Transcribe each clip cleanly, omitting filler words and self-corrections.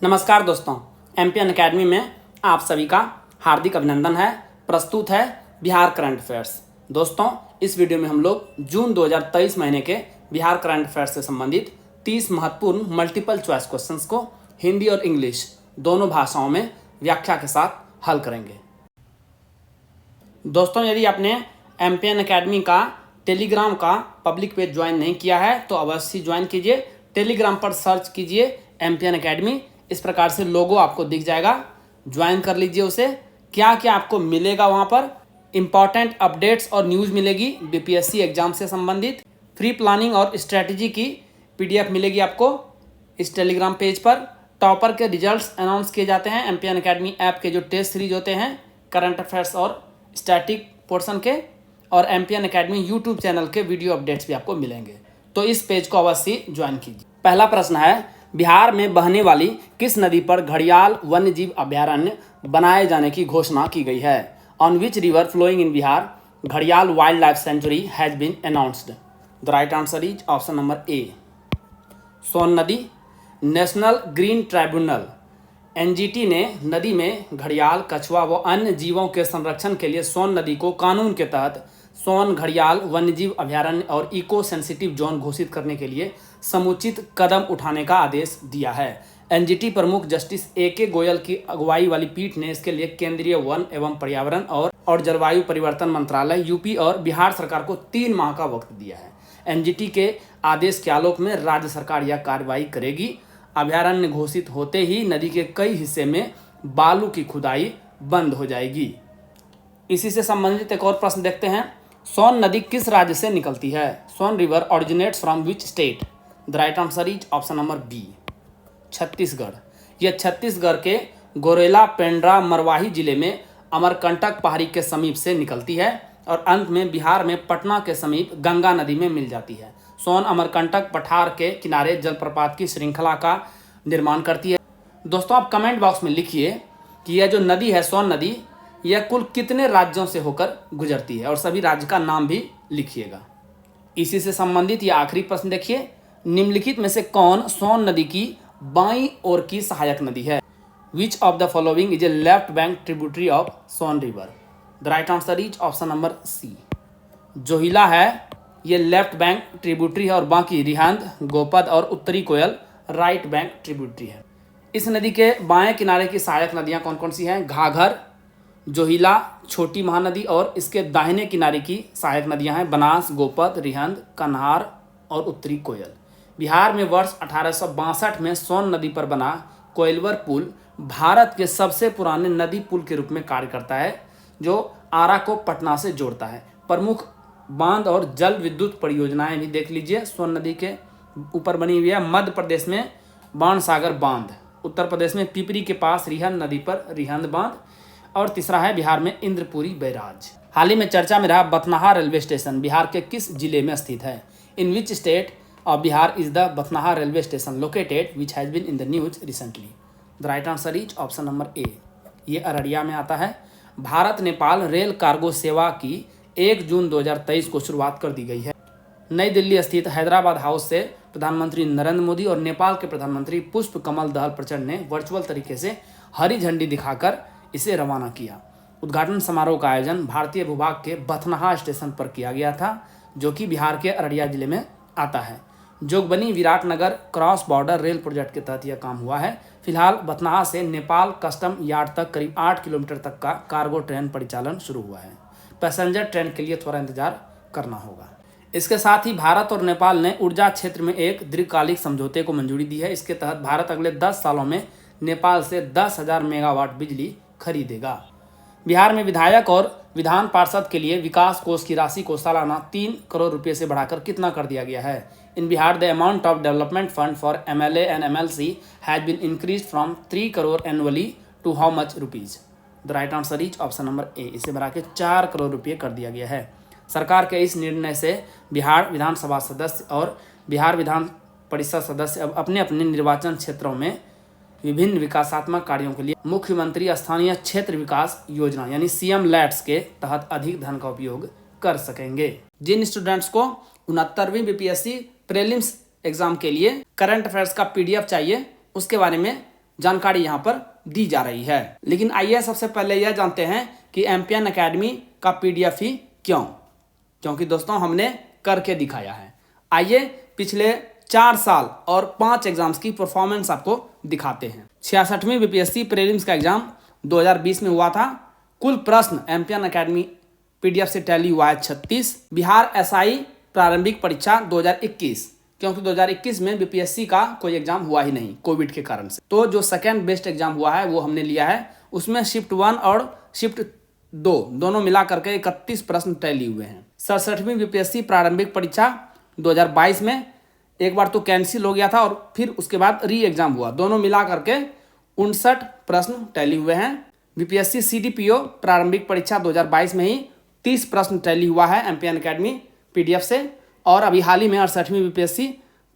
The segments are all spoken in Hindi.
नमस्कार दोस्तों, एमपीएन एकेडमी में आप सभी का हार्दिक अभिनंदन है। प्रस्तुत है बिहार करंट अफेयर्स। दोस्तों, इस वीडियो में हम लोग जून 2023 महीने के बिहार करंट अफेयर्स से संबंधित 30 महत्वपूर्ण मल्टीपल चॉइस क्वेश्चंस को हिंदी और इंग्लिश दोनों भाषाओं में व्याख्या के साथ हल करेंगे। दोस्तों, यदि आपने एमपीएन एकेडमी का टेलीग्राम का पब्लिक पेज ज्वाइन नहीं किया है तो अवश्य ज्वाइन कीजिए। टेलीग्राम पर सर्च कीजिए एमपीएन एकेडमी, इस प्रकार से लोगो आपको दिख जाएगा, ज्वाइन कर लीजिए उसे। क्या क्या आपको मिलेगा वहाँ पर? इंपॉर्टेंट अपडेट्स और न्यूज़ मिलेगी बीपीएससी एग्जाम से संबंधित। फ्री प्लानिंग और स्ट्रेटजी की पीडीएफ मिलेगी आपको इस टेलीग्राम पेज पर। टॉपर के रिजल्ट्स अनाउंस किए जाते हैं एमपीएन एकेडमी ऐप के जो टेस्ट सीरीज होते हैं करंट अफेयर्स और स्टैटिक पोर्शन के, और एमपीएन एकेडमी यूट्यूब चैनल के वीडियो अपडेट्स भी आपको मिलेंगे। तो इस पेज को अवश्य ज्वाइन कीजिए। पहला प्रश्न है, बिहार में बहने वाली किस नदी पर घड़ियाल वन्यजीव अभयारण्य बनाए जाने की घोषणा की गई है? On which river flowing in Bihar घड़ियाल wildlife sanctuary has been announced? The right answer is option number A, Son नदी। नेशनल ग्रीन ट्राइब्यूनल एनजीटी ने नदी में घड़ियाल, कछुआ व अन्य जीवों के संरक्षण के लिए सोन नदी को कानून के तहत सोन घड़ियाल वन्यजीव अभयारण्य और इको सेंसिटिव जोन घोषित करने के लिए समुचित कदम उठाने का आदेश दिया है। एनजीटी प्रमुख जस्टिस ए.के. गोयल की अगुवाई वाली पीठ ने इसके लिए केंद्रीय वन एवं पर्यावरण और जलवायु परिवर्तन मंत्रालय यूपी और बिहार सरकार को 3 माह का वक्त दिया है। एनजीटी के आदेश के आलोक में राज्य सरकार यह कार्रवाई करेगी। अभयारण्य घोषित होते ही नदी के कई हिस्से में बालू की खुदाई बंद हो जाएगी। इसी से संबंधित एक और प्रश्न देखते हैं। सोन नदी किस राज्य से निकलती है? Son river originates from which state? The right answer is option number B, Chhattisgarh. यह छत्तीसगढ़ के गोरेला पेंड्रा मरवाही जिले में अमरकंटक पहाड़ी के समीप से निकलती है और अंत में बिहार में पटना के समीप गंगा नदी में मिल जाती है। सोन अमरकंटक पठार के किनारे जलप्रपात की श्रृंखला का निर्माण करती है। दोस्तों, आप कमेंट बॉक्स में लिखिए कि यह जो नदी है सोन नदी, यह कुल कितने राज्यों से होकर गुजरती है, और सभी राज्य का नाम भी लिखिएगा। इसी से संबंधित यह आखिरी प्रश्न देखिए, निम्नलिखित में से कौन सोन नदी की बाईं ओर की सहायक नदी है? Which of the following is a left bank tributary of Son river? The right answer is option number C, Johila है, ये लेफ्ट बैंक ट्रिब्यूटरी है, और बाकी रिहंद, गोपद और उत्तरी कोयल राइट बैंक ट्रिब्यूटरी है। इस नदी के बाएं किनारे की सहायक नदियां कौन कौन सी हैं? घाघर, जोहिला, छोटी महानदी, और इसके दाहिने किनारे की सहायक नदियां हैं बनास, गोपद, रिहंद, कन्हार और उत्तरी कोयल। बिहार में वर्ष 1862 में सोन नदी पर बना कोइलवर पुल भारत के सबसे पुराने नदी पुल के रूप में कार्य करता है, जो आरा को पटना से जोड़ता है। प्रमुख बांध और जल विद्युत परियोजनाएं भी देख लीजिए, सोन नदी के ऊपर बनी हुई है। मध्य प्रदेश में बाणसागर बांध, उत्तर प्रदेश में पिपरी के पास रिहंद नदी पर रिहंद बांध, और तीसरा है बिहार में इंद्रपुरी बैराज। हाल ही में चर्चा में रहा बथनाहा रेलवे स्टेशन बिहार के किस जिले में स्थित है? In which state of Bihar is the Bathnaha railway station located which has been in the news recently? The right answer is option number A, ये अररिया में आता है। भारत नेपाल रेल कार्गो सेवा की 1 जून 2023 को शुरुआत कर दी गई है। नई दिल्ली स्थित हैदराबाद हाउस से प्रधानमंत्री नरेंद्र मोदी और नेपाल के प्रधानमंत्री पुष्प कमल दहल प्रचंड ने वर्चुअल तरीके से हरी झंडी दिखाकर इसे रवाना किया। उद्घाटन समारोह का आयोजन भारतीय भूभाग के बथनाहा स्टेशन पर किया गया था, जो कि बिहार के अररिया जिले में आता है। Jogbani Viratnagar cross border rail project के तहत यह काम हुआ है। फिलहाल बथनाहा से नेपाल कस्टम यार्ड तक करीब 8 किलोमीटर तक का कार्गो ट्रेन परिचालन शुरू हुआ है। पैसेंजर ट्रेन के लिए थोड़ा इंतजार करना होगा। इसके साथ ही भारत और नेपाल ने ऊर्जा क्षेत्र में एक दीर्घकालिक समझौते को मंजूरी दी है। इसके तहत भारत अगले 10 सालों में नेपाल से 10,000 मेगावाट बिजली खरीदेगा। बिहार में विधायक और विधान पार्षद के लिए विकास कोष की राशि को सालाना 3 करोड़ रुपए से बढ़ाकर कितना कर दिया गया है? In Bihar the amount of development fund for MLA and MLC has been increase from 3 crore annually to how much rupees? The right answer is option number A, इसे बढ़ा के 4 करोड़ रुपये कर दिया गया है। सरकार के इस निर्णय से बिहार विधानसभा सदस्य और बिहार विधान परिषद सदस्य अब अपने अपने निर्वाचन क्षेत्रों में विभिन्न विकासात्मक कार्यों के लिए मुख्यमंत्री स्थानीय क्षेत्र विकास योजना यानी सीएम लैट्स के तहत अधिक धन का उपयोग कर सकेंगे। जिन स्टूडेंट्स को 69वीं बीपीएससी प्रीलिम्स एग्जाम के लिए करंट अफेयर्स का पीडीएफ चाहिए, उसके बारे में जानकारी यहाँ पर दी जा रही है। लेकिन आइए सबसे पहले यह जानते हैं कि एम्पियन एकेडमी का पीडीएफ ही क्यों, क्योंकि दोस्तों हमने करके दिखाया है। आइए पिछले 4 साल और 5 एग्जाम्स की परफॉर्मेंस आपको दिखाते हैं। 66वीं बीपीएससी प्रीलिम्स का एग्जाम 2020 में हुआ था। कुल प्रश्न एम्पियन एकेडमी पीडीएफ से टैली हुआ है 36। बिहार एसआई प्रारंभिक परीक्षा 2021, क्योंकि 2021 में बीपीएससी का कोई एग्जाम हुआ ही नहीं कोविड के कारण से, तो जो सेकेंड बेस्ट एग्जाम हुआ है वो हमने लिया है। उसमें शिफ्ट 1 और शिफ्ट 2 दोनों मिला करके 31 प्रश्न टैली हुए हैं। 67वीं बीपीएससी प्रारंभिक परीक्षा 2022 में एक बार तो कैंसिल हो गया था और फिर उसके बाद री एग्जाम हुआ, दोनों मिला करके 59 प्रश्न टैली हुए हैं। बीपीएससी सीडीपीओ प्रारंभिक परीक्षा 2022 में ही 30 प्रश्न टैली हुआ है एम्पियन एकेडमी पीडीएफ से। और अभी हाल ही में 68वीं बीपीएससी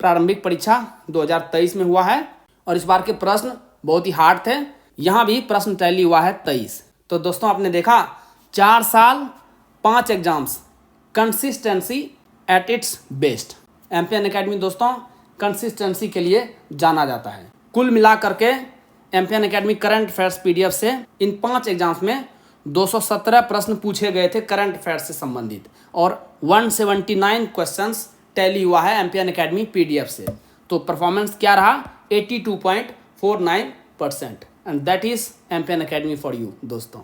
प्रारंभिक परीक्षा 2023 में हुआ है और इस बार के प्रश्न बहुत ही हार्ड थे। यहाँ भी प्रश्न टैली हुआ है 23। तो दोस्तों आपने देखा 4 साल 5 exams, consistency at its best. Empion academy दोस्तों कंसिस्टेंसी के लिए जाना जाता है। कुल मिला करके Empion academy current affairs PDF से इन 5 एग्जाम्स में 217 प्रश्न पूछे गए थे करंट अफेयर्स से संबंधित और 179 क्वेश्चंस टैली हुआ है एम्पियन एकेडमी पीडीएफ से। तो परफॉर्मेंस क्या रहा 82.49% and that is Empion academy for you. दोस्तों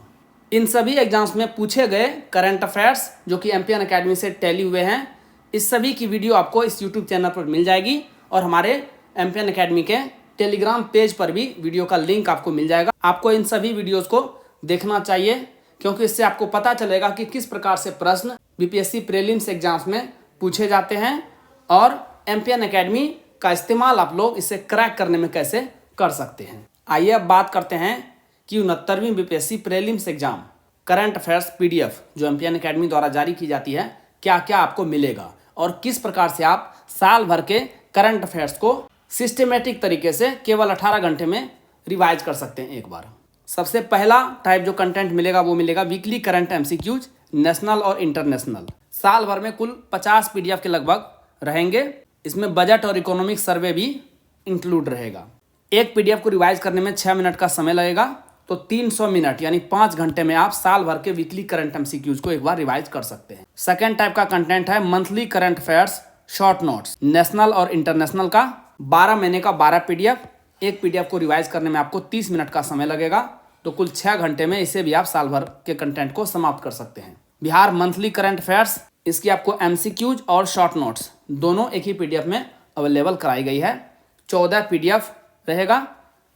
इन सभी एग्जाम्स में पूछे गए करंट अफेयर्स जो कि एम्पियन एकेडमी से टैली हुए हैं, इस सभी की वीडियो आपको इस यूट्यूब चैनल पर मिल जाएगी और हमारे एम्पियन एकेडमी के टेलीग्राम पेज पर भी वीडियो का लिंक आपको मिल जाएगा। आपको इन सभी वीडियोस को देखना चाहिए क्योंकि इससे आपको पता चलेगा कि किस प्रकार से प्रश्न बीपीएससी प्रीलिम्स एग्जाम्स में पूछे जाते हैं और एम्पियन एकेडमी का इस्तेमाल आप लोग इसे क्रैक करने में कैसे कर सकते हैं। आइए अब बात करते हैं कि 69वीं BPSC prelims exam current affairs PDF जो एम्पियन एकेडमी द्वारा जारी की जाती है क्या क्या आपको मिलेगा और किस प्रकार से आप साल भर के करंट अफेयर्स को सिस्टमेटिक तरीके से केवल 18 घंटे में रिवाइज कर सकते हैं एक बार। सबसे पहला टाइप जो कंटेंट मिलेगा वो मिलेगा वीकली करंट एमसीक्यूज नेशनल और इंटरनेशनल। साल भर में कुल 50 पीडीएफ के लगभग रहेंगे। इसमें बजट और इकोनॉमिक सर्वे भी इंक्लूड रहेगा। एक पीडीएफ को रिवाइज करने में 6 मिनट का समय लगेगा, तो 300 मिनट यानी 5 घंटे में आप साल भर के वीकली करंट एमसीक्यूज को एक बार रिवाइज कर सकते हैं। सेकेंड टाइप का कंटेंट है monthly current affairs short notes national और इंटरनेशनल का 12 महीने का 12 पीडीएफ। एक पीडीएफ को रिवाइज करने में आपको 30 मिनट का समय लगेगा, तो कुल 6 घंटे में इसे भी आप साल भर के कंटेंट को समाप्त कर सकते हैं। बिहार मंथली करंट अफेयर्स, इसकी आपको एमसीक्यूज और शॉर्ट नोट्स दोनों एक ही पीडीएफ में अवेलेबल कराई गई है। 14 पीडीएफ रहेगा,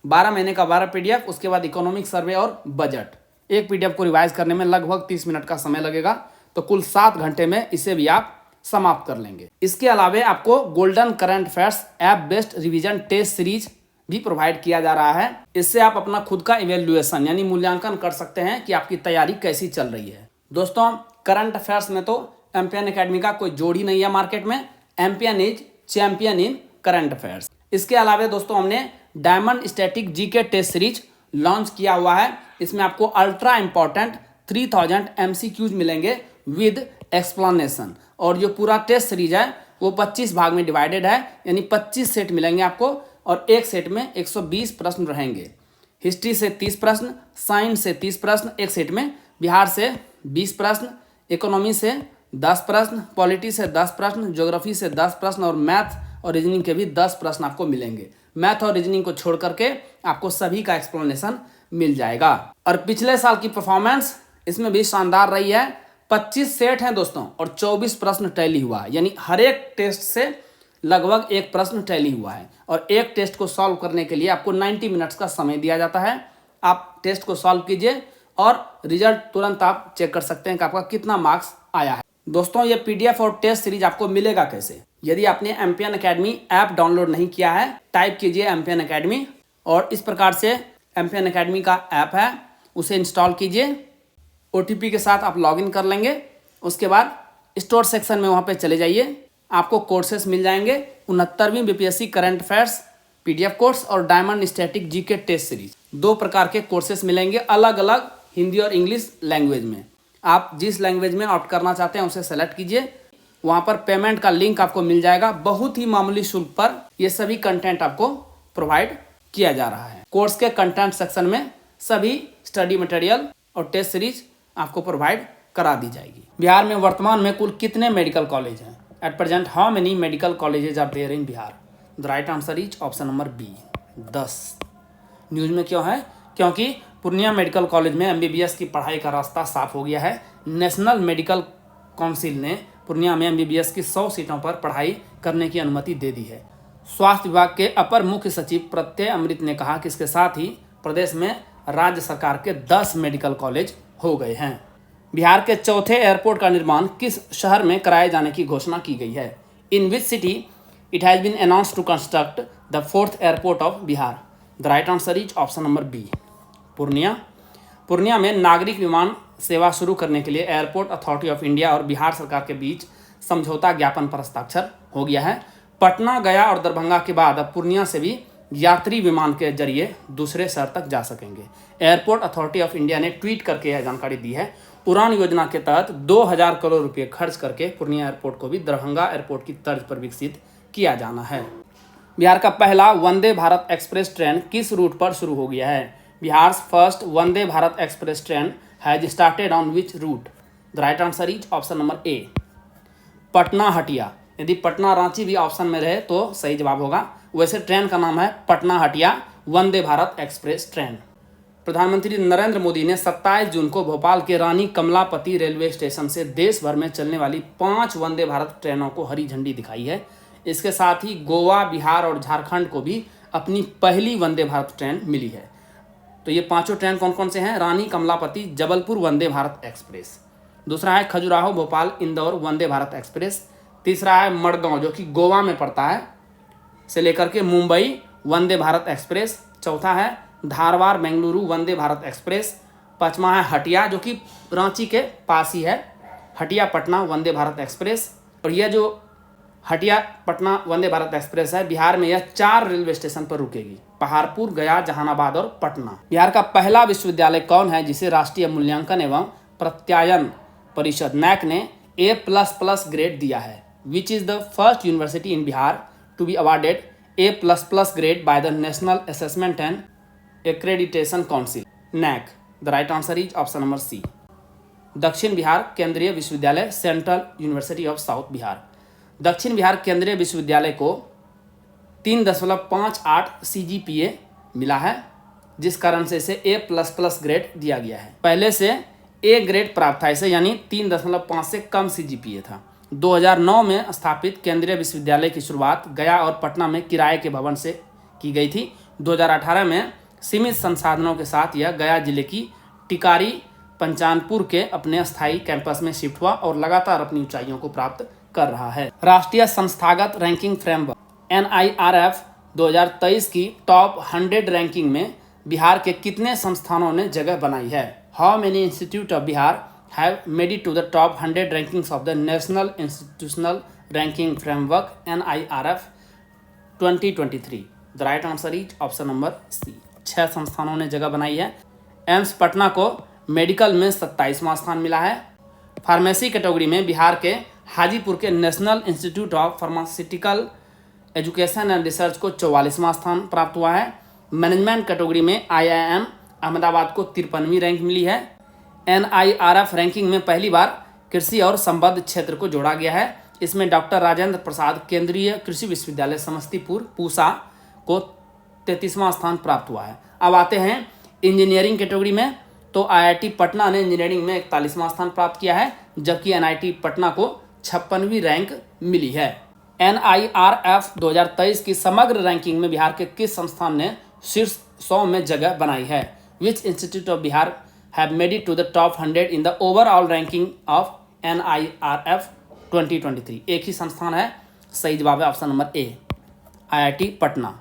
12 महीने का 12 पीडीएफ, उसके बाद इकोनॉमिक सर्वे और बजट। एक पीडीएफ को रिवाइज करने में लगभग 30 मिनट का समय लगेगा, तो कुल 7 घंटे में इसे भी आप समाप्त कर लेंगे। इसके अलावा आपको golden current affairs app based revision test series भी प्रोवाइड किया जा रहा है। इससे आप अपना खुद का इवेल्युएशन यानी मूल्यांकन कर सकते हैं कि आपकी तैयारी कैसी चल रही है। दोस्तों करंट अफेयर्स में तो एम्पियन एकेडमी का कोई जोड़ ही नहीं है मार्केट में। Empion is champion in current affairs. इसके अलावा दोस्तों हमने diamond static GK test series launch किया हुआ है। इसमें आपको अल्ट्रा इंपॉर्टेंट 3000 एमसीक्यूज मिलेंगे विद एक्सप्लेनेशन और जो पूरा टेस्ट सीरीज है वो 25 भाग में डिवाइडेड है, यानी 25 सेट मिलेंगे आपको और एक सेट में 120 प्रश्न रहेंगे। हिस्ट्री से 30 प्रश्न, साइंस से 30 प्रश्न एक सेट में, बिहार से 20 प्रश्न, इकोनॉमी से 10 प्रश्न, पॉलिटी से 10 प्रश्न, ज्योग्राफी से 10 प्रश्न और मैथ और रीजनिंग के भी 10 प्रश्न आपको मिलेंगे। मैथ और रीजनिंग को छोड़ करके आपको सभी का एक्सप्लेनेशन मिल जाएगा। और पिछले साल की परफॉर्मेंस इसमें भी शानदार रही है। 25 सेट हैं दोस्तों और 24 प्रश्न टैली हुआ है, यानी हर एक टेस्ट से लगभग एक प्रश्न टैली हुआ है। और एक टेस्ट को सॉल्व करने के लिए आपको 90 मिनट्स का समय दिया जाता है। आप टेस्ट को सॉल्व कीजिए और रिजल्ट तुरंत आप चेक कर सकते हैं कि आपका कितना मार्क्स आया है। दोस्तों ये पीडीएफ और टेस्ट सीरीज आपको मिलेगा कैसे? यदि आपने एम्पियन एकेडमी ऐप डाउनलोड नहीं किया है, टाइप कीजिए एम्पियन एकेडमी और इस प्रकार से एम्पियन एकेडमी का ऐप है उसे इंस्टॉल कीजिए। ओटीपी के साथ आप लॉगिन कर लेंगे। उसके बाद स्टोर सेक्शन में वहाँ पे चले जाइए, आपको कोर्सेस मिल जाएंगे। 69वीं BPSC current affairs PDF course और diamond static GK test series, 2 प्रकार के कोर्सेस मिलेंगे अलग अलग हिंदी और इंग्लिश लैंग्वेज में। आप जिस लैंग्वेज में ऑप्ट करना चाहते हैं उसे सेलेक्ट कीजिए। वहाँ पर पेमेंट का लिंक आपको मिल जाएगा। बहुत ही मामूली शुल्क पर ये सभी कंटेंट आपको प्रोवाइड किया जा रहा है। कोर्स के कंटेंट सेक्शन में सभी स्टडी मटेरियल और टेस्ट सीरीज आपको प्रोवाइड करा दी जाएगी। बिहार में वर्तमान में कुल कितने मेडिकल कॉलेज हैं? At present how many medical colleges are there in Bihar? The right answer is option number B, 10। News में क्यों है? क्योंकि पूर्णिया मेडिकल कॉलेज में एमबीबीएस की पढ़ाई का रास्ता साफ हो गया है। नेशनल मेडिकल काउंसिल ने पूर्णिया में एमबीबीएस की 100 सीटों पर पढ़ाई करने की अनुमति दे दी है। स्वास्थ्य विभाग के अपर मुख्य सचिव प्रत्यय अमृत ने कहा कि इसके साथ ही प्रदेश में राज्य सरकार के 10 मेडिकल कॉलेज हो गए हैं। बिहार के चौथे एयरपोर्ट का निर्माण किस शहर में कराए जाने की घोषणा की गई है? In which city it has been announced to construct the 4th airport of Bihar? The right answer is option number B, Purnia. Purnia में नागरिक विमान सेवा शुरू करने के लिए एयरपोर्ट अथॉरिटी ऑफ इंडिया और बिहार सरकार के बीच समझौता ज्ञापन पर हस्ताक्षर हो गया है। पटना, गया और दरभंगा के बाद अब पूर्णिया से भी यात्री विमान के जरिए दूसरे शहर तक जा सकेंगे। एयरपोर्ट अथॉरिटी ऑफ इंडिया ने ट्वीट करके यह जानकारी दी है। उड़ान योजना के तहत 2000 करोड़ रुपये खर्च करके पूर्णिया एयरपोर्ट को भी दरभंगा एयरपोर्ट की तर्ज पर विकसित किया जाना है। बिहार का पहला वंदे भारत एक्सप्रेस ट्रेन किस रूट पर शुरू हो गया है? Bihar first Vande Bharat express train has started on which route? The right answer is option number ए, पटना हटिया। यदि पटना रांची भी ऑप्शन में रहे तो सही जवाब होगा। वैसे ट्रेन का नाम है पटना हटिया वंदे भारत एक्सप्रेस ट्रेन। प्रधानमंत्री नरेंद्र मोदी ने 27 जून को भोपाल के रानी कमलापति रेलवे स्टेशन से देश भर में चलने वाली 5 वंदे भारत ट्रेनों को हरी झंडी दिखाई है। इसके साथ ही गोवा, बिहार और झारखंड को भी अपनी पहली वंदे भारत ट्रेन मिली है। तो ये 5 ट्रेन कौन कौन से हैं? रानी कमलापति जबलपुर वंदे भारत एक्सप्रेस, दूसरा है खजुराहो भोपाल इंदौर वंदे भारत एक्सप्रेस, तीसरा है मडगांव जो कि गोवा में पड़ता है से लेकर के मुंबई वंदे भारत एक्सप्रेस, चौथा है धारवाड़ बेंगलुरु वंदे भारत एक्सप्रेस, पांचवा है हटिया जो कि रांची के पास ही है हटिया पटना वंदे भारत एक्सप्रेस। और यह जो हटिया पटना वंदे भारत एक्सप्रेस है बिहार में यह 4 रेलवे स्टेशन पर रुकेगी, पहाड़पुर, गया, जहानाबाद और पटना। बिहार का पहला विश्वविद्यालय कौन है जिसे राष्ट्रीय मूल्यांकन एवं प्रत्यायन परिषद नैक ने A++ ग्रेड दिया है? Which is the first university in Bihar to be awarded A++ grade by the national assessment and accreditation council NAAC? The right answer is option number C, Dakshin Bihar Kendriya Vishwavidyalaya central university of south Bihar. Dakshin Bihar Kendriya विश्वविद्यालय को 3.58 CGPA मिला है जिस कारण से इसे A++ ग्रेड दिया गया है। पहले से A ग्रेड प्राप्त था इसे, यानी 3.5 से कम CGPA था। 2009 में स्थापित केंद्रीय विश्वविद्यालय की शुरुआत गया और पटना में किराए के भवन से की गई थी। 2018 में सीमित संसाधनों के साथ यह गया जिले की टिकारी पंचानपुर के अपने अस्थायी कैंपस में शिफ्ट हुआ और लगातार अपनी ऊंचाइयों को प्राप्त कर रहा है। राष्ट्रीय संस्थागत रैंकिंग फ्रेमवर्क NIRF 2023 की टॉप 100 रैंकिंग में बिहार के कितने संस्थानों ने जगह बनाई है? How many institute of Bihar have made it to the top 100 rankings of the national institutional ranking framework NIRF 2023? The right answer is option number C, 6 संस्थानों ने जगह बनाई है। एम्स पटना को मेडिकल में 27वां स्थान मिला है। फार्मेसी कैटेगरी में बिहार के हाजीपुर के national institute of pharmaceutical education and research को 44वां स्थान प्राप्त हुआ है। मैनेजमेंट कैटेगरी में IIM अहमदाबाद को 53वीं रैंक मिली है। NIRF रैंकिंग में पहली बार कृषि और संबद्ध क्षेत्र को जोड़ा गया है। इसमें डॉक्टर राजेंद्र प्रसाद केंद्रीय कृषि विश्वविद्यालय समस्तीपुर पूसा को 33वां स्थान प्राप्त हुआ है। अब आते हैं इंजीनियरिंग कैटेगरी में, तो IIT पटना ने इंजीनियरिंग में 41वां स्थान प्राप्त किया है जबकि NIT पटना को 56वीं रैंक मिली है। NIRF 2023 की समग्र रैंकिंग में बिहार के किस संस्थान ने शीर्ष 100 में जगह बनाई है? Which institute of Bihar have made it to the top 100 in the overall ranking of NIRF 2023? एक ही संस्थान है, सही जवाब है option number A, IIT Patna.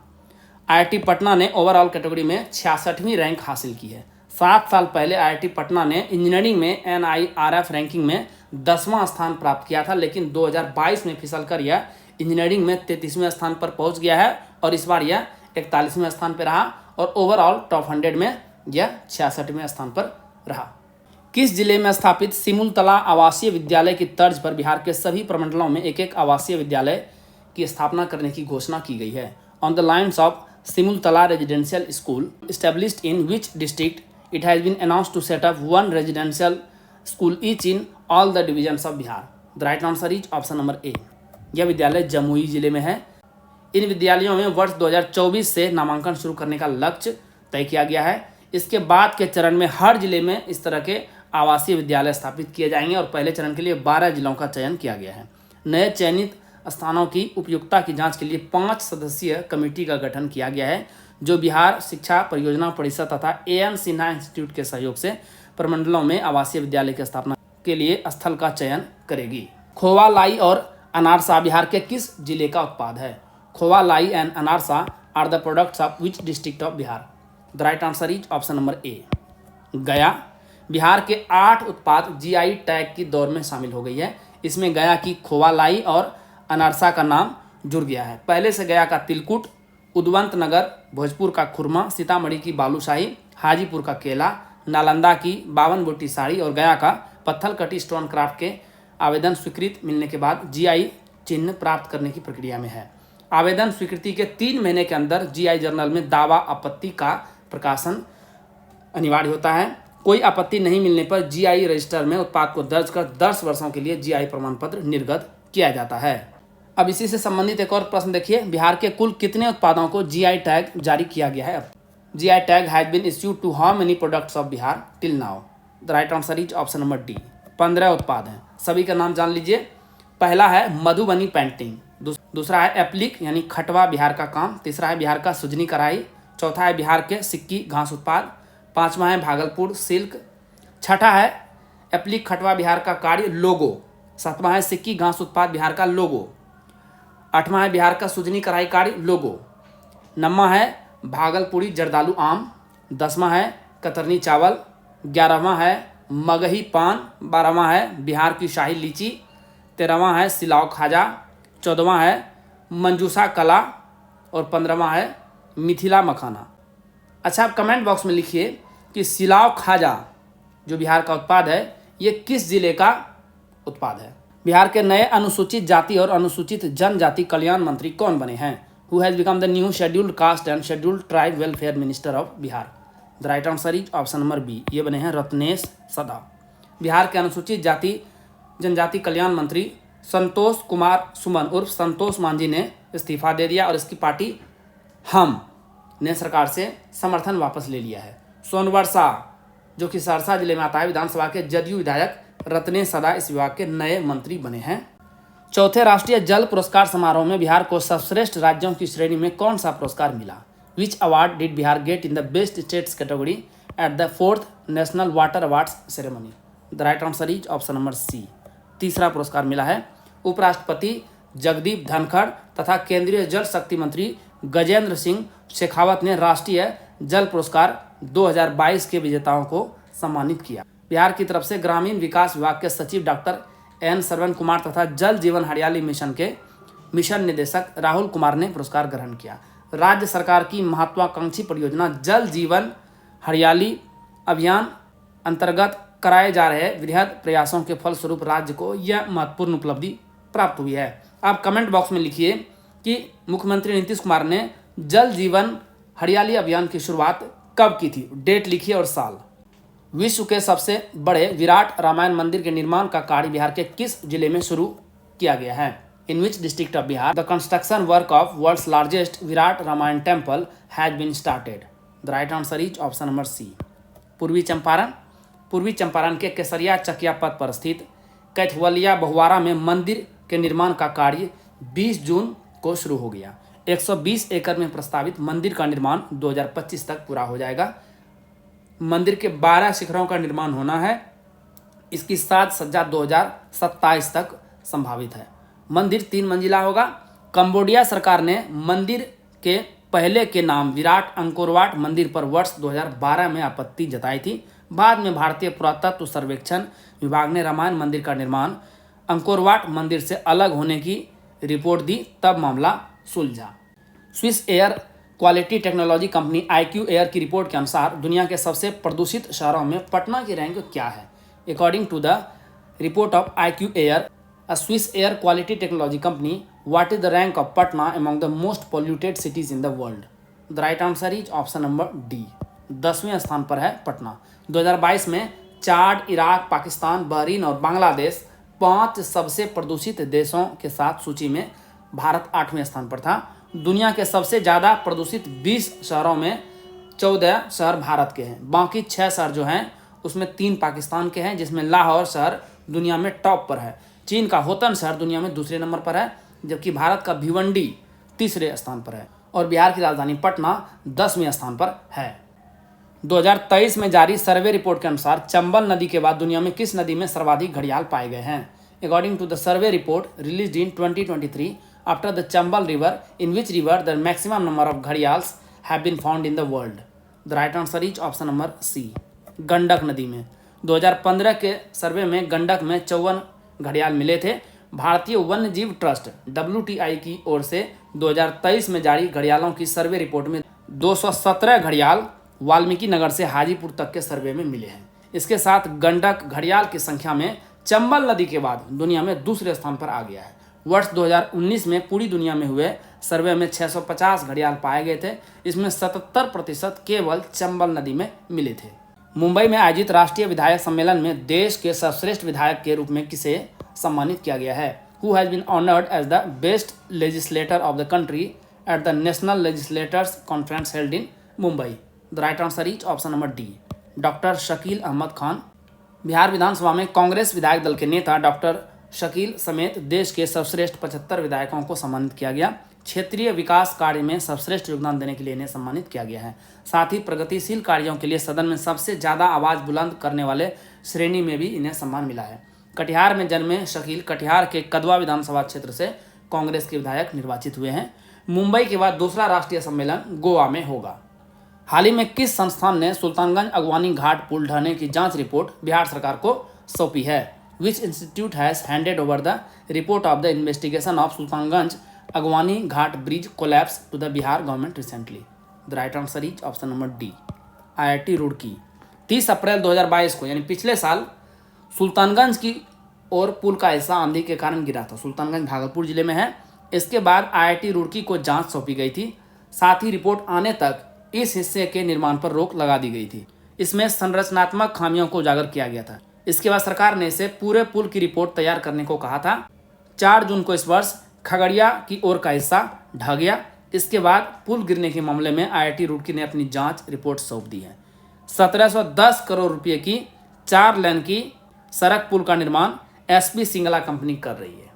IIT Patna ने ओवरऑल कैटेगरी में 66वीं रैंक हासिल की है। 7 साल पहले IIT पटना ने इंजीनियरिंग में NIRF रैंकिंग में 10वां स्थान प्राप्त किया था, लेकिन 2022 में फिसलकर यह इंजीनियरिंग में 33वें स्थान पर पहुंच गया है और इस बार यह 41वें स्थान पर रहा और ओवरऑल टॉप 100 में यह 66वें स्थान पर रहा। किस जिले में स्थापित सिमुलतला आवासीय विद्यालय की तर्ज पर बिहार के सभी प्रमंडलों में एक एक आवासीय विद्यालय की स्थापना करने की घोषणा की गई है? On the lines of Simultala Residential School established in which district? It has been announced to set up one residential school each in all the divisions of Bihar. The right answer is option number A. यह विद्यालय जमुई जिले में है। इन विद्यालयों में वर्ष 2024 से नामांकन शुरू करने का लक्ष्य तय किया गया है। इसके बाद के चरण में हर जिले में इस तरह के आवासीय विद्यालय स्थापित किए जाएंगे और पहले चरण के लिए 12 जिलों का चयन किया गया है। नए चयनित स्थानों की उपयुक्तता की जांच के लिए 5 सदस्यीय कमेटी का गठन किया गया है, जो बिहार शिक्षा परियोजना परिषद तथा एएन सिन्हा इंस्टीट्यूट के सहयोग से प्रमंडलों में आवासीय विद्यालय की स्थापना के लिए स्थल का चयन करेगी। खोवा, लाई और अनारसा बिहार के किस जिले का उत्पाद है? Khoa, lai and anarsa are the products of which district of Bihar? The right answer is option number A, Gaya. Bihar के 8 उत्पाद जीआई टैग की दौड़ में शामिल हो गई है। इसमें गया की खोवा, लाई और अनारसा का नाम जुड़ गया है। पहले से गया का तिलकुट, उद्वंत नगर, भोजपुर का खुरमा, सीतामढ़ी की बालूशाही, हाजीपुर का केला, नालंदा की 52 बूटी साड़ी और गया का पत्थल कटी स्टोन क्राफ्ट के आवेदन स्वीकृत मिलने के बाद जीआई चिन्ह प्राप्त करने की प्रक्रिया में है। आवेदन स्वीकृति के 3 महीने के अंदर जीआई जर्नल में दावा आपत्ति का प्रकाशन अनिवार्य होता है। कोई आपत्ति नहीं मिलने पर जीआई रजिस्टर में उत्पाद को दर्ज कर 10 वर्षों के लिए जीआई प्रमाण पत्र निर्गत किया जाता है। अब इसी से संबंधित एक और प्रश्न देखिए, बिहार के कुल कितने उत्पादों को जीआई टैग जारी किया गया है? अब GI tag has been issued to how many products of Bihar till now? The right answer is option number D, 15 उत्पाद हैं। सभी का नाम जान लीजिए। पहला है मधुबनी पेंटिंग, दूसरा है एप्लिक यानी खटवा बिहार का काम, तीसरा है बिहार का सुजनी कढ़ाई, चौथा है बिहार के सिक्की घास उत्पाद, 5वां है भागलपुर सिल्क, छठा है एप्लिक खटवा बिहार का कार्य लोगो, 7वां है सिक्की घास उत्पाद बिहार का लोगो, 8वां है बिहार का सुजनी कढ़ाई कार्य लोगो, 9वां है भागलपुरी जर्दालू आम, 10वां है कतरनी चावल, 11वां है मगही पान, 12वां है बिहार की शाही लीची, 13वां है सिलाव खाजा, 14वां है मंजूसा कला और 15वां है मिथिला मखाना। अच्छा, आप कमेंट बॉक्स में लिखिए कि सिलाव खाजा जो बिहार का उत्पाद है ये किस जिले का उत्पाद है? बिहार के नए अनुसूचित जाति और अनुसूचित जनजाति कल्याण मंत्री कौन बने हैं? Who has become the new scheduled caste and scheduled tribe welfare minister of Bihar? The right answer is option number B, ये बने हैं रत्नेश सदा। बिहार के अनुसूचित जाति जनजाति कल्याण मंत्री संतोष कुमार सुमन उर्फ संतोष मांझी ने इस्तीफा दे दिया और इसकी पार्टी हम ने सरकार से समर्थन वापस ले लिया है। सोनवर्षा जो कि सहरसा जिले में आता है, विधानसभा के जदयू विधायक रत्नेश सदा इस विभाग के नए मंत्री बने हैं। चौथे राष्ट्रीय जल पुरस्कार समारोह में बिहार को सर्वश्रेष्ठ राज्यों की श्रेणी में कौन सा पुरस्कार मिला? Which award did Bihar get in the best states category at the 4th national water awards ceremony? The right answer is option number C, तीसरा पुरस्कार मिला है। उपराष्ट्रपति जगदीप धनखड़ तथा केंद्रीय जल शक्ति मंत्री गजेंद्र सिंह शेखावत ने राष्ट्रीय जल पुरस्कार 2022 के विजेताओं को सम्मानित किया। बिहार की तरफ से ग्रामीण विकास विभाग के सचिव डॉक्टर एन श्रवण कुमार तथा जल जीवन हरियाली मिशन के मिशन निदेशक राहुल कुमार ने पुरस्कार ग्रहण किया। राज्य सरकार की महत्वाकांक्षी परियोजना जल जीवन हरियाली अभियान अंतर्गत कराए जा रहे वृहद प्रयासों के फलस्वरूप राज्य को यह महत्वपूर्ण उपलब्धि प्राप्त हुई है। आप कमेंट बॉक्स में लिखिए कि मुख्यमंत्री नीतीश कुमार ने जल जीवन हरियाली अभियान की शुरुआत कब की थी? डेट लिखिए और साल। विश्व के सबसे बड़े विराट रामायण मंदिर के निर्माण का कार्य बिहार के किस जिले में शुरू किया गया है? In which district of Bihar the construction work of world's largest Virat Ramayan temple has been started? The right answer is option number C, Purvi Champaran. पूर्वी चंपारण के केसरिया चकिया पथ पर स्थित कैथवलिया बहुवारा में मंदिर के निर्माण का कार्य 20 जून को शुरू हो गया। 120 एकड़ में प्रस्तावित मंदिर का निर्माण 2025 तक पूरा हो जाएगा। मंदिर के 12 शिखरों का निर्माण होना है। इसकी साज सज्जा 2027 तक संभावित है। मंदिर 3 मंजिला होगा। कंबोडिया सरकार ने मंदिर के पहले के नाम विराट अंकोरवाट मंदिर पर वर्ष 2012 में आपत्ति जताई थी। बाद में भारतीय पुरातत्व सर्वेक्षण विभाग ने रामायण मंदिर का निर्माण अंकोरवाट मंदिर से अलग होने की रिपोर्ट दी, तब मामला सुलझा। Swiss air quality technology company IQ air की रिपोर्ट के अनुसार दुनिया के सबसे प्रदूषित शहरों में पटना की रैंक क्या है? According to the report of IQ air a Swiss air quality technology company, what is the rank of Patna among the most polluted cities in the world? The right answer is option number D. 10वें स्थान पर है पटना। 2022 में चाड, इराक, पाकिस्तान, बहरीन और बांग्लादेश 5 सबसे प्रदूषित देशों के साथ सूची में भारत 8वें स्थान पर था। दुनिया के सबसे ज़्यादा प्रदूषित 20 शहरों में 14 शहर भारत के हैं। बाकी 6 शहर जो हैं उसमें 3 पाकिस्तान के हैं, जिसमें लाहौर शहर दुनिया में टॉप पर है। चीन का होतन शहर दुनिया में दूसरे नंबर पर है, जबकि भारत का भिवंडी तीसरे स्थान पर है और बिहार की राजधानी पटना 10वें स्थान पर है। 2023 में जारी सर्वे रिपोर्ट के अनुसार चंबल नदी के बाद दुनिया में किस नदी में सर्वाधिक घड़ियाल पाए गए हैं? According to the survey report released in 2023 after the Chambal river, in which river the maximum number of gharials have been found in the world? The right answer is option number C, Gandak नदी में। 2015 के सर्वे में गंडक में 54 घड़ियाल मिले थे। भारतीय वन्य जीव ट्रस्ट WTI की ओर से 2023 में जारी घड़ियालों की सर्वे रिपोर्ट में 217 घड़ियाल वाल्मीकि नगर से हाजीपुर तक के सर्वे में मिले हैं। इसके साथ गंडक घड़ियाल की संख्या में चंबल नदी के बाद दुनिया में दूसरे स्थान पर आ गया है। वर्ष 2019 में पूरी दुनिया में हुए सर्वे में 650 घड़ियाल पाए गए थे। इसमें 77% केवल चंबल नदी में मिले थे। मुंबई में आयोजित राष्ट्रीय विधायक सम्मेलन में देश के सर्वश्रेष्ठ विधायक के रूप में किसे सम्मानित किया गया है? Who has been honoured as the best legislator of the country at the national legislators conference held in Mumbai? The right answer is option number D, doctor Shakeel Ahmad Khan. Bihar Vidhansabha में कांग्रेस विधायक दल के नेता डॉक्टर शकील समेत देश के सर्वश्रेष्ठ 75 विधायकों को सम्मानित किया गया। क्षेत्रीय विकास कार्य में सर्वश्रेष्ठ योगदान देने के लिए इन्हें सम्मानित किया गया है। साथ ही प्रगतिशील कार्यों के लिए सदन में सबसे ज़्यादा आवाज़ बुलंद करने वाले श्रेणी में भी इन्हें सम्मान मिला है। कटिहार में जन्मे शकील कटिहार के कदवा विधानसभा क्षेत्र से कांग्रेस के विधायक निर्वाचित हुए हैं। मुंबई के बाद दूसरा राष्ट्रीय सम्मेलन गोवा में होगा। हाल ही में किस संस्थान ने सुल्तानगंज अगवानी घाट पुल ढहने की जांच रिपोर्ट बिहार सरकार को सौंपी है? Which institute has handed over the report of the investigation of Sultanganj Aguwani Ghat bridge collapse to the Bihar government recently? The right answer is option number D, IIT Roorkee. 30 अप्रैल 2022 को यानी पिछले साल सुल्तानगंज की ओर पुल का हिस्सा आंधी के कारण गिरा था। सुल्तानगंज भागलपुर जिले में है। इसके बाद IIT रुड़की को जांच सौंपी गई थी। साथ ही रिपोर्ट आने तक इस हिस्से के निर्माण पर रोक लगा दी गई थी। इसमें संरचनात्मक खामियों को उजागर किया गया था। इसके बाद सरकार ने इसे पूरे पुल की रिपोर्ट तैयार करने को कहा था। 4 जून को इस वर्ष खगड़िया की ओर का हिस्सा ढह गया। इसके बाद पुल गिरने के मामले में IIT रुड़की ने अपनी जांच रिपोर्ट सौंप दी है। 1710 करोड़ रुपए की 4 लेन की सड़क पुल का निर्माण SP सिंगला कंपनी कर रही है।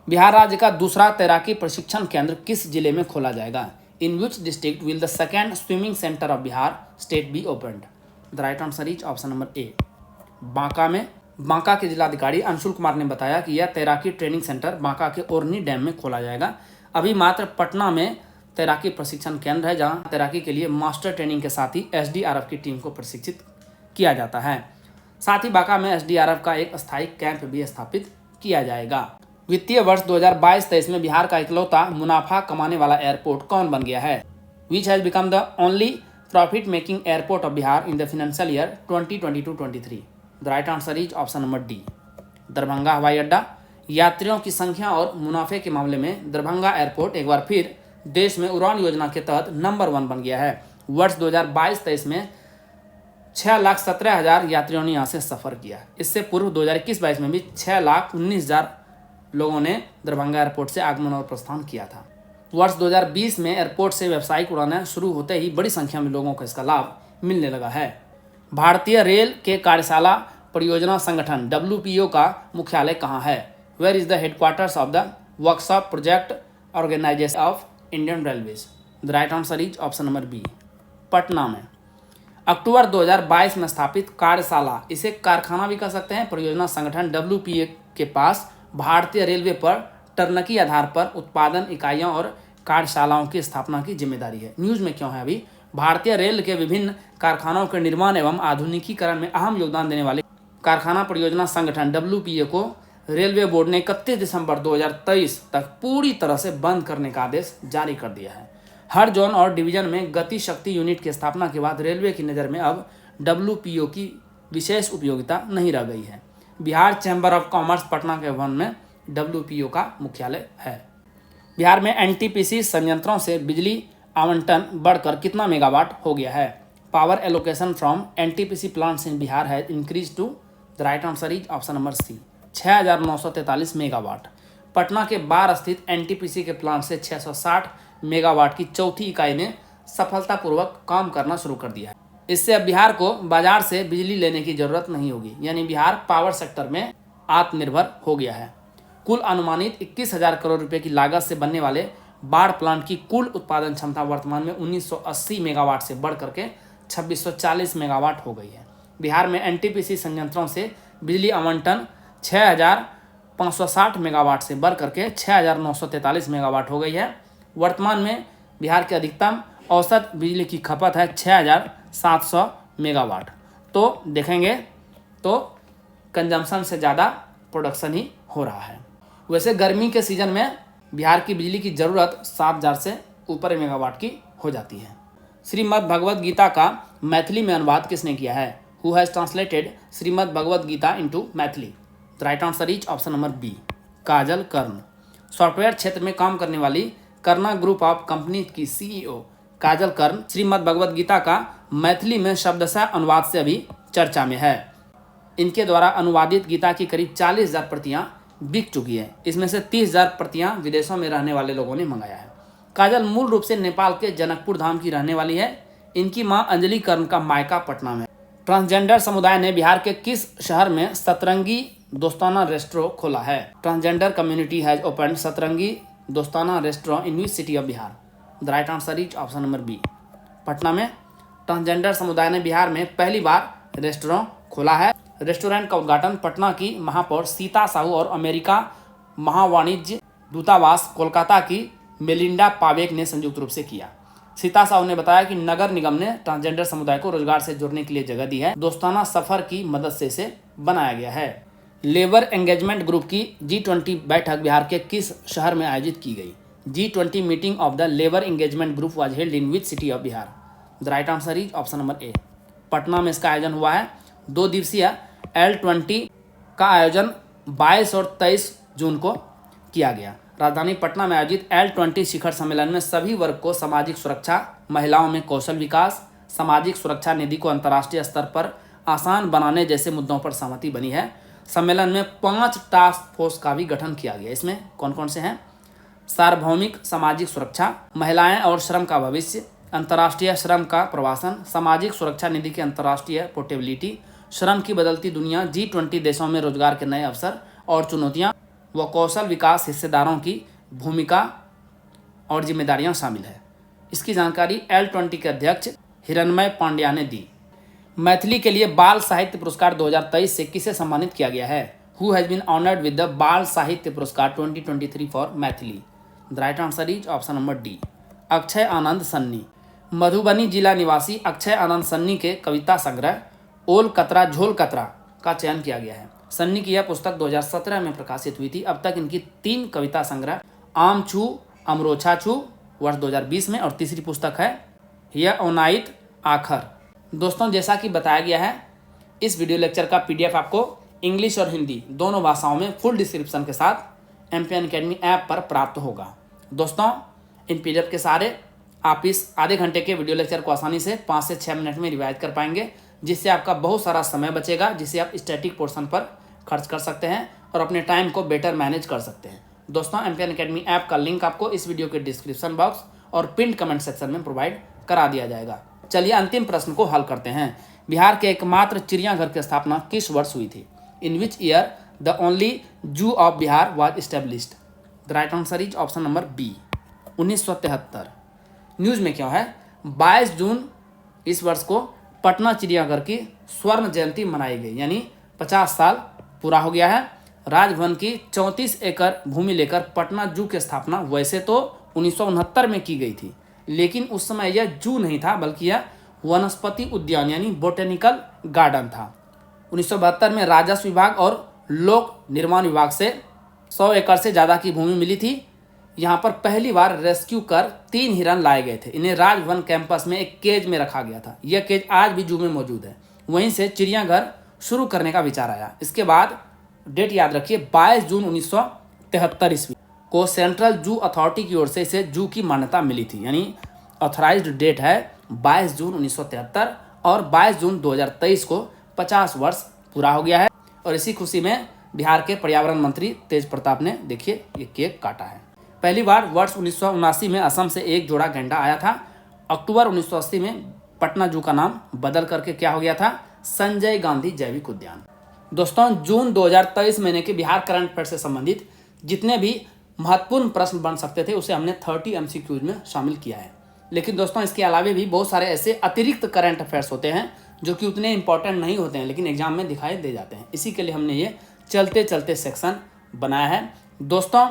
बिहार राज्य का दूसरा तैराकी प्रशिक्षण केंद्र किस जिले में खोला जाएगा? In which district will the second swimming centre of Bihar state be opened? The right answer is option number A, Banka में। बांका के जिलाधिकारी अंशुल कुमार ने बताया कि यह तैराकी ट्रेनिंग सेंटर बांका के ओरनी डैम में खोला जाएगा। अभी मात्र पटना में तैराकी प्रशिक्षण केंद्र है, जहां तैराकी के लिए मास्टर ट्रेनिंग के साथ ही SDRF की टीम को प्रशिक्षित किया जाता है। साथ ही बांका में SDRF का एक अस्थायी कैंप भी स्थापित किया जाएगा। वित्तीय वर्ष 2022-23 में बिहार का इकलौता मुनाफा कमाने वाला एयरपोर्ट कौन बन गया है? Which has become the only profit making airport of Bihar in the financial year 2022-23? The right answer is option number D, Darbhanga हवाई अड्डा। यात्रियों की संख्या और मुनाफे के मामले में दरभंगा एयरपोर्ट एक बार फिर देश में उड़ान योजना के तहत नंबर 1 बन गया है। वर्ष 2022-23 में 6,17,000 यात्रियों ने यहाँ से सफ़र किया। इससे पूर्व 2021-22 में भी 6,19,000 लोगों ने दरभंगा एयरपोर्ट से आगमन और प्रस्थान किया था। वर्ष 2020 में एयरपोर्ट से व्यावसायिक उड़ानें शुरू होते ही बड़ी संख्या में लोगों को इसका लाभ मिलने लगा है। भारतीय रेल के कार्यशाला परियोजना संगठन WPO का मुख्यालय कहाँ है? Where is the headquarters of the workshop project organisation of Indian railways? The right answer is option number B, Patna में। अक्टूबर 2022 में स्थापित कार्यशाला, इसे कारखाना भी कह सकते हैं, परियोजना संगठन WPA के पास भारतीय रेलवे पर टर्नकी आधार पर उत्पादन इकाइयों और कार्यशालाओं की स्थापना की जिम्मेदारी है। न्यूज़ में क्यों है अभी? भारतीय रेल के विभिन्न कारखानों के निर्माण एवं आधुनिकीकरण में अहम योगदान देने वाले कारखाना परियोजना संगठन WPA को रेलवे बोर्ड ने 31 दिसंबर 2023 तक पूरी तरह से बंद करने का आदेश जारी कर दिया है। हर जोन और डिवीजन में गति शक्ति यूनिट की स्थापना के बाद रेलवे की नज़र में अब WPO की विशेष उपयोगिता नहीं रह गई है। Bihar chamber of commerce Patna के भवन में WPO का मुख्यालय है। बिहार में NTPC संयंत्रों से बिजली आवंटन बढ़कर कितना मेगावाट हो गया है? Power allocation from NTPC plants in Bihar has increase to, the right answer is option number C 6,943 megawatt. Patna के बार स्थित एनटीपीसी के प्लांट से 660 मेगावाट की चौथी इकाई ने सफलतापूर्वक काम करना शुरू कर दिया है। इससे अब बिहार को बाजार से बिजली लेने की जरूरत नहीं होगी, यानी बिहार पावर सेक्टर में आत्मनिर्भर हो गया है। कुल अनुमानित 21,000 करोड़ रुपए की लागत से बनने वाले बाढ़ प्लांट की कुल उत्पादन क्षमता वर्तमान में 1980 मेगावाट से बढ़ करके 2640 मेगावाट हो गई है। बिहार में एनटीपीसी संयंत्रों से बिजली आवंटन 6,560 मेगावाट से बढ़ करके 6,943 मेगावाट हो गई है। वर्तमान में बिहार की अधिकतम औसत बिजली की खपत है 6,700 मेगावाट। तो देखेंगे तो कंजम्पशन से ज़्यादा प्रोडक्शन ही हो रहा है। वैसे गर्मी के सीज़न में बिहार की बिजली की ज़रूरत 7,000 से ऊपर मेगावाट की हो जाती है। श्रीमद् भगवद गीता का मैथिली में अनुवाद किसने किया है? Who has translated Shrimad Bhagavad Gita into Maithili? The right answer is option number B Kajal Karn. Software क्षेत्र में काम करने वाली कर्ना ग्रुप ऑफ कंपनी की सीईओ काजल कर्ण श्रीमद् भगवद गीता का मैथिली में शब्दशः अनुवाद से अभी चर्चा में है। इनके द्वारा अनुवादित गीता की करीब 40,000 प्रतियां बिक चुकी है। इसमें से 30,000 प्रतियां विदेशों में रहने वाले लोगों ने मंगाया है। काजल मूल रूप से नेपाल के जनकपुर धाम की रहने वाली है। इनकी मां अंजलि कर्ण का मायका पटना में। ट्रांसजेंडर समुदाय ने बिहार के किस शहर में सतरंगी दोस्ताना रेस्टोरेंट खोला है? Transgender community has open Satrangi Dostana restaurant in which city of Bihar? The right answer is option number B Patna में। ट्रांसजेंडर समुदाय ने बिहार में पहली बार रेस्टोरेंट खोला है। रेस्टोरेंट का उद्घाटन पटना की महापौर सीता साहू और अमेरिका महावाणिज्य दूतावास कोलकाता की मेलिंडा पावेक ने संयुक्त रूप से किया। सीता साहू ने बताया कि नगर निगम ने ट्रांसजेंडर समुदाय को रोजगार से जोड़ने के लिए जगह दी है। दोस्ताना सफर की मदद से इसे बनाया गया है। लेबर एंगेजमेंट ग्रुप की G20 बैठक बिहार के किस शहर में आयोजित की गई? G20 meeting of the labour engagement group was held in which city of Bihar? The right answer is option number ए पटना में इसका आयोजन हुआ है। 2 दिवसीय L20 का आयोजन 22 और 23 जून को किया गया। राजधानी पटना में आयोजित L20 शिखर सम्मेलन में सभी वर्ग को सामाजिक सुरक्षा, महिलाओं में कौशल विकास, सामाजिक सुरक्षा निधि को अंतर्राष्ट्रीय स्तर पर आसान बनाने जैसे मुद्दों पर सहमति बनी है। सम्मेलन में 5 टास्क फोर्स का भी गठन किया गया। इसमें कौन कौन से हैं? सार्वभौमिक सामाजिक सुरक्षा, महिलाएं और श्रम का भविष्य, अंतर्राष्ट्रीय श्रम का प्रवासन, सामाजिक सुरक्षा निधि की अंतर्राष्ट्रीय पोर्टेबिलिटी, श्रम की बदलती दुनिया, G20 देशों में रोजगार के नए अवसर और चुनौतियां व कौशल विकास, हिस्सेदारों की भूमिका और जिम्मेदारियां शामिल है। इसकी जानकारी L20 के अध्यक्ष हिरण्मय पांड्या ने दी। मैथिली के लिए बाल साहित्य पुरस्कार 2023 से किसे सम्मानित किया गया है? Who has been honoured with the Bal Sahitya Puraskar 2023 for Maithili? The right answer is option number D Akshay Anand Sunny. Madhubani जिला निवासी अक्षय आनंद सन्नी के कविता संग्रह ओल कतरा झोल कतरा का चयन किया गया है। सन्नी की यह पुस्तक 2017 में प्रकाशित हुई थी। अब तक इनकी 3 कविता संग्रह आम छू अमरोछा छू वर्ष 2020 में और तीसरी पुस्तक है यह ओनाइत आखर। दोस्तों, जैसा कि बताया गया है, इस वीडियो लेक्चर का PDF आपको इंग्लिश और हिंदी दोनों भाषाओं में फुल डिस्क्रिप्शन के साथ एमपीएन अकेडमी ऐप पर प्राप्त होगा। दोस्तों, इन PDF के सारे आप इस आधे घंटे के वीडियो लेक्चर को आसानी से 5 से 6 मिनट में रिवाइज कर पाएंगे, जिससे आपका बहुत सारा समय बचेगा, जिसे आप स्टैटिक पोर्शन पर खर्च कर सकते हैं और अपने टाइम को बेटर मैनेज कर सकते हैं। दोस्तों, एमपीएन अकेडमी ऐप का लिंक आपको इस वीडियो के डिस्क्रिप्शन बॉक्स और पिन कमेंट सेक्शन में प्रोवाइड करा दिया जाएगा। चलिए अंतिम प्रश्न को हल करते हैं। बिहार के एकमात्र चिड़ियाघर की स्थापना किस वर्ष हुई थी? In which year the only zoo of Bihar was established? The right answer is option number B 1973। News में क्या है? 22 जून इस वर्ष को पटना चिड़ियाघर की स्वर्ण जयंती मनाई गई, यानी 50 साल पूरा हो गया है। राजभवन की 34 एकड़ भूमि लेकर पटना जू की स्थापना वैसे तो 1969 में की गई थी, लेकिन उस समय यह जू नहीं था, बल्कि यह वनस्पति उद्यान यानी बोटेनिकल गार्डन था। 1972 में राजस्व विभाग और लोक निर्माण विभाग से 100 एकड़ से ज़्यादा की भूमि मिली थी। यहाँ पर पहली बार रेस्क्यू कर 3 हिरन लाए गए थे। इन्हें राजभवन कैंपस में एक केज में रखा गया था। यह केज आज भी जू में मौजूद है। वहीं से चिड़ियाघर शुरू करने का विचार आया। इसके बाद डेट याद रखिए, 22 जून 1973 ईस्वी को सेंट्रल जू अथॉरिटी की ओर से इसे जू की मान्यता मिली थी, यानी ऑथराइज्ड डेट है 22 जून 1973 और 22 जून 2023 को 50 वर्ष पूरा हो गया है। और इसी खुशी में बिहार के पर्यावरण मंत्री तेज प्रताप ने देखिए ये केक काटा है। पहली बार वर्ष 1979 में असम से एक जोड़ा गैंडा आया था। अक्टूबर 1980 में पटना जू का नाम बदल करके क्या हो गया था, संजय गांधी जैविक उद्यान। दोस्तों जून 2023 महीने के बिहार करंट अफेयर से संबंधित जितने भी महत्वपूर्ण प्रश्न बन सकते थे उसे हमने 30 MCQs में शामिल किया है। लेकिन दोस्तों इसके अलावा भी बहुत सारे ऐसे अतिरिक्त करंट अफेयर्स होते हैं जो कि उतने इंपॉर्टेंट नहीं होते हैं लेकिन एग्जाम में दिखाई दे जाते हैं। इसी के लिए हमने ये चलते चलते सेक्शन बनाया है। दोस्तों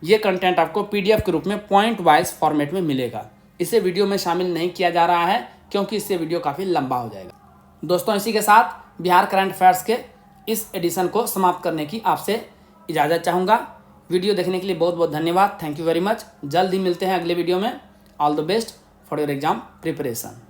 ये कंटेंट आपको PDF के रूप में पॉइंट वाइज फॉर्मेट में मिलेगा। इसे वीडियो में शामिल नहीं किया जा रहा है क्योंकि इससे वीडियो काफ़ी लंबा हो जाएगा। दोस्तों इसी के साथ बिहार करंट अफेयर्स के इस एडिशन को समाप्त करने की आपसे इजाज़त चाहूँगा। वीडियो देखने के लिए बहुत बहुत धन्यवाद। Thank you very much. जल्द ही मिलते हैं अगले वीडियो में। All the best for your exam preparation.